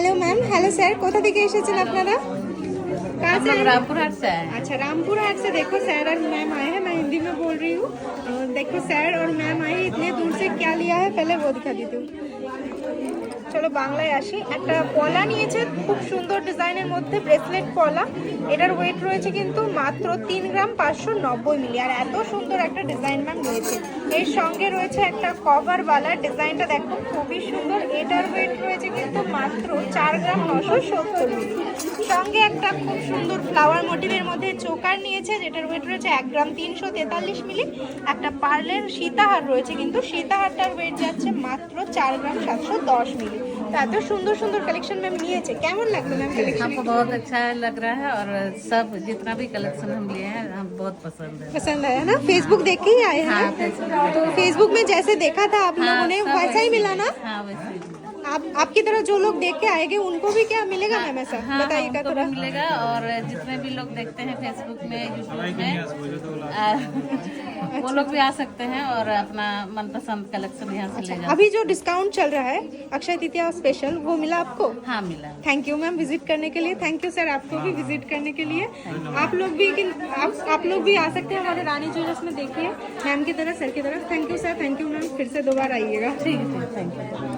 Hello ma'am, hello sir, कोथा থেকে এসেছেন আপনারা? कहाँ से? रामपुर हाट से आए। अच्छा, रामपुर हाट से। देखो सर और मैम आए हैं, मैं हिंदी में बोल रही हूँ। देखो सर और मैम आए हैं, इतने दूर से क्या लिया है पहले वो दिखा देती हूँ। চলো বাংলায় আসি। একটা পলা নিয়েছে খুব সুন্দর ডিজাইনের মধ্যে, ব্রেসলেট পলা। এটার ওয়েট রয়েছে কিন্তু মাত্র 3 গ্রাম 590 মিলি। আর এত সুন্দর একটা ডিজাইন ম্যাম নিয়েছে। এর সঙ্গে রয়েছে একটা কভার বালা, ডিজাইনটা দেখো খুবই সুন্দর। এটার ওয়েট রয়েছে কিন্তু মাত্র 4 গ্রাম 970 মিলি। সঙ্গে একটা খুব সুন্দর ফ্লাওয়ার মোটিভের মধ্যে চোকার নিয়েছে, যেটার ওয়েট রয়েছে 1 গ্রাম 343 মিলি। একটা পার্লের সীতাহার রয়েছে, কিন্তু সীতাহারটার ওয়েট যাচ্ছে মাত্র 4 গ্রাম 710 মিলি। तो এত সুন্দর সুন্দর কালেকশন ম্যাম নিয়েছে। কেমন লাগলো ম্যাম কালেকশন? हमको बहुत अच्छा लग रहा है और सब जितना भी कलेक्शन हम लिए हैं हम बहुत पसंद है। पसंद आया ना? फेसबुक देख के ही आए हैं? हाँ, फेसबुक। तो फेसबुक में जैसे देखा था आप लोगों ने सब वैसा ही मिला ना? हाँ वैसे ही। आपकी तरह जो लोग देख के आएंगे उनको भी क्या मिलेगा मैम ऐसा? हाँ, बताइएगा हमको थोड़ा। भी मिलेगा और जितने भी लोग देखते हैं फेसबुक में, यूट्यूब में वो लोग भी आ सकते हैं और अपना मनपसंद कलेक्शन यहाँ से ले जा। अभी जो डिस्काउंट चल रहा है अक्षय तृतीया स्पेशल, वो मिला आपको? हाँ मिला। थैंक यू मैम विजिट करने के लिए। थैंक यू सर आपको भी विजिट करने के लिए। आप लोग भी आ सकते हैं हमारे रानी ज्वेलर्स में। देखिए मैम की तरफ, सर की तरफ। Thank you sir, thank you ma'am. फिर से दोबारा आइएगा। ठीक है, थैंक यू।